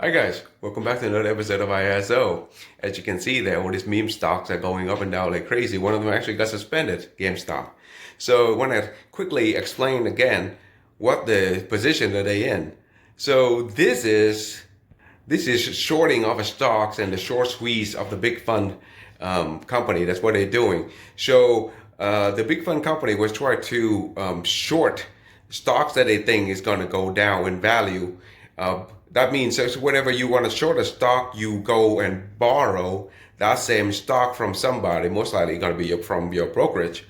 Hi guys, welcome back to another episode of ISO. As you can see there, all these meme stocks are going up and down like crazy. One of them actually got suspended, Gamestop. So I want to quickly explain again what the position that they in. So this is shorting of stocks and the short squeeze of the big fund company. That's what they're doing. So the big fund company was trying to short stocks that they think is going to go down in value. That means so whenever you want to short a stock, you go and borrow that same stock from somebody, most likely going to be from your brokerage.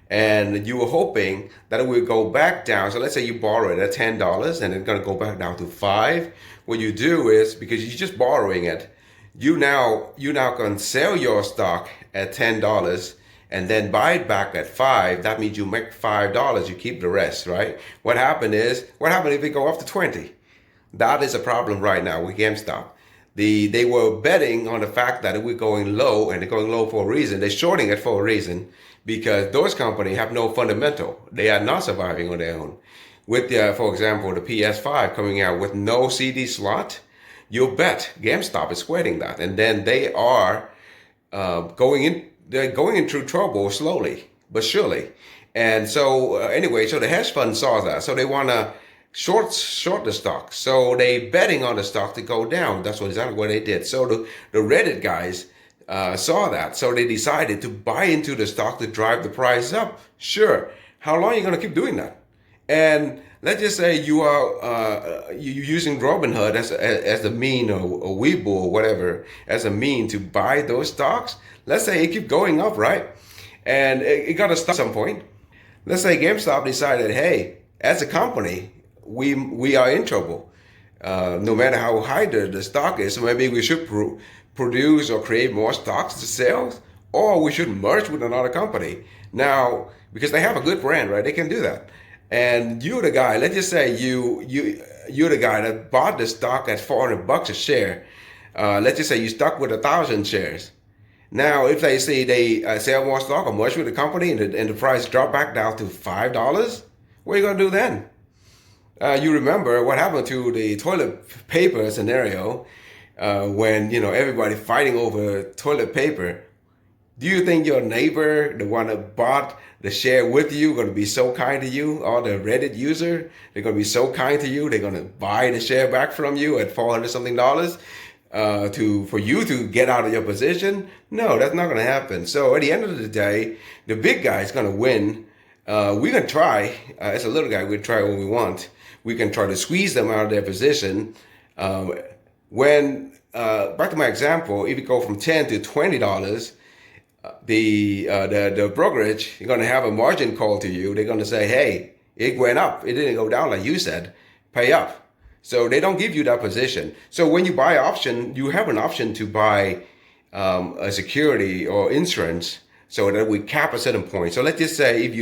And you were hoping that it would go back down. So let's say you borrow it at $10 and it's going to go back down to 5. What you do is, because you're just borrowing it, you now can sell your stock at $10 and then buy it back at 5. That means you make $5. You keep the rest, right? What happened if it go up to 20? That is a problem right now with GameStop. They were betting on the fact that it was going low, and they're going low for a reason. They're shorting it for a reason because those companies have no fundamental. They are not surviving on their own. With for example, the PS5 coming out with no CD slot, you'll bet GameStop is sweating that, and then they are going in. They're going into trouble slowly but surely. And so anyway, so the hedge fund saw that, so they want to short the stock. So they betting on the stock to go down. That's exactly what they did. So the Reddit guys saw that. So they decided to buy into the stock to drive the price up. Sure. How long are you going to keep doing that? And let's just say you are you using Robinhood as a mean, or Webull or whatever, as a mean to buy those stocks. Let's say it keep going up, right? And it got to stop at some point. Let's say GameStop decided, hey, as a company, we are in trouble. No matter how high the stock is, so maybe we should produce or create more stocks to sell, or we should merge with another company. Now, because they have a good brand, right? They can do that. And you're the guy. Let's just say you're the guy that bought the stock at $400 a share. Let's just say you stuck with 1,000 shares. Now, if they say they sell more stock or merge with the company, and the price drop back down to $5, what are you gonna do then? You remember what happened to the toilet paper scenario when everybody fighting over toilet paper. Do you think your neighbor, the one that bought the share with you, going to be so kind to you? Or the Reddit user, they're going to be so kind to you, they're going to buy the share back from you at $400 something for you to get out of your position? No, that's not going to happen. So at the end of the day, the big guy is going to win. We can try, as a little guy, we can try what we want. We can try to squeeze them out of their position. Back to my example, if you go from $10 to $20, the brokerage, you're going to have a margin call to you. They're going to say, hey, it went up. It didn't go down like you said. Pay up. So they don't give you that position. So when you buy option, you have an option to buy a security or insurance so that we cap a certain point. So let's just say if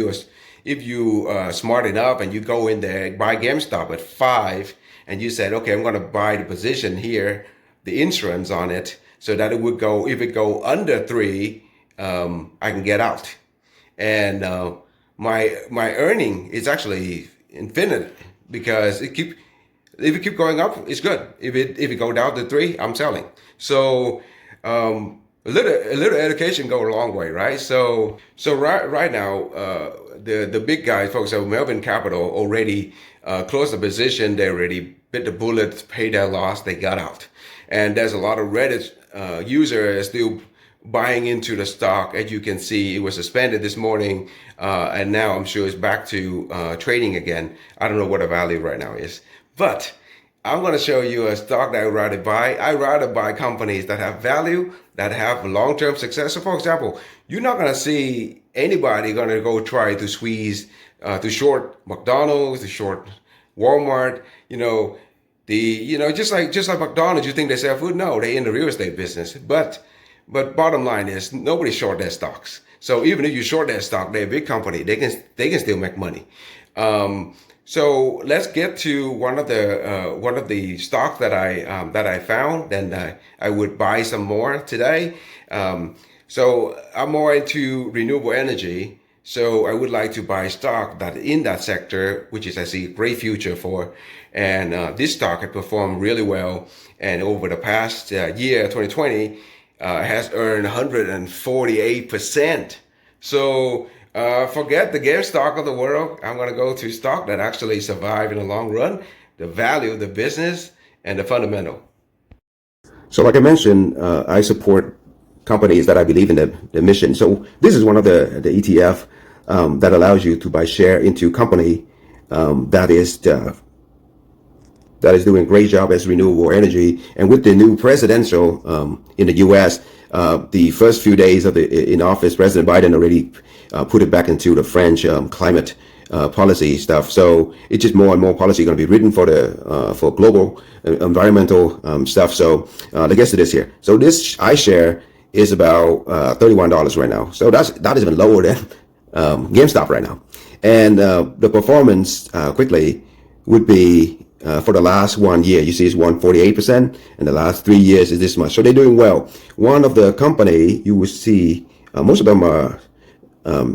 you are smart enough and you go in there, buy GameStop at 5, and you said, okay, I'm going to buy the position here, the insurance on it, so that it would go, if it go under 3, I can get out. And my earning is actually infinite, because if it keep going up, it's good. If it go down to 3, I'm selling. So a little education go a long way, right? So right now, the big guys, folks at Melvin Capital, already closed the position. They already bit the bullet, paid their loss, they got out. And there's a lot of Reddit users still buying into the stock. As you can see, it was suspended this morning, and now I'm sure it's back to trading again. I don't know what the value right now is, but I'm going to show you a stock that I would rather buy. I rather buy companies that have value, that have long-term success. So for example, you're not going to see anybody going to go try to squeeze, to short McDonald's, to short Walmart, just like McDonald's, you think they sell food? No, they in the real estate business. But bottom line is, nobody short their stocks. So even if you short their stock, they're a big company. They can still make money. So let's get to one of the stocks that I found, and I would buy some more today. So I'm more into renewable energy. So I would like to buy stock that in that sector, which is I see great future for. And this stock had performed really well. And over the past year, 2020, has earned 148%. So forget the GameStop of the world. I'm going to go to stock that actually survive in the long run, the value of the business, and the fundamental. So like I mentioned, I support companies that I believe in the mission. So this is one of the ETF that allows you to buy share into company that is doing a great job as renewable energy. And with the new presidential in the U.S., the first few days of in office, President Biden already put it back into the French climate policy stuff. So it's just more and more policy going to be written for the for global environmental stuff. So let's get to this here. So this iShare is about $31 right now. So that is even lower than GameStop right now. And the performance quickly would be for the last 1 year, you see it's 148%, and the last 3 years is this much. So they're doing well. One of the company you will see, most of them are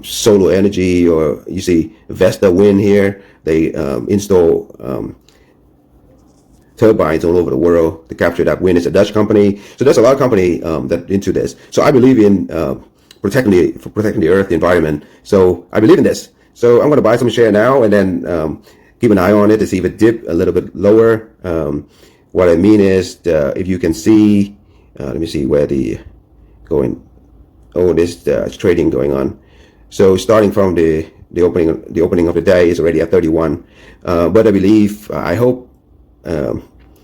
solar energy, or you see Vesta Wind here. They install turbines all over the world to capture that wind. It's a Dutch company. So there's a lot of company that into this. So I believe in protecting the earth, the environment. So I believe in this. So I'm going to buy some share now, and then keep an eye on it to see if it dip a little bit lower. What I mean is, if you can see, let me see where the going. Oh, this trading going on. So starting from the opening of the day is already at 31. But I believe, I hope, I'm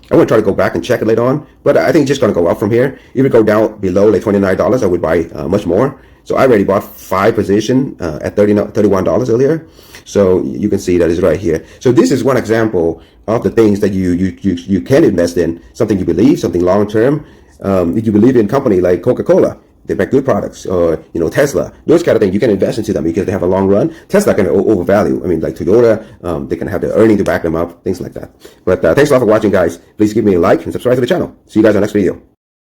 going to try to go back and check it later on. But I think it's just going to go up from here. If it go down below like $29, I would buy much more. So I already bought 5 position at $31 earlier. So you can see that is right here. So this is one example of the things that you can invest in. Something you believe, something long term. If you believe in company like Coca-Cola, they make good products, or Tesla, those kind of things, you can invest into them because they have a long run. Tesla can overvalue. I mean, like Toyota, they can have the earning to back them up, things like that. But thanks a lot for watching, guys. Please give me a like and subscribe to the channel. See you guys on the next video.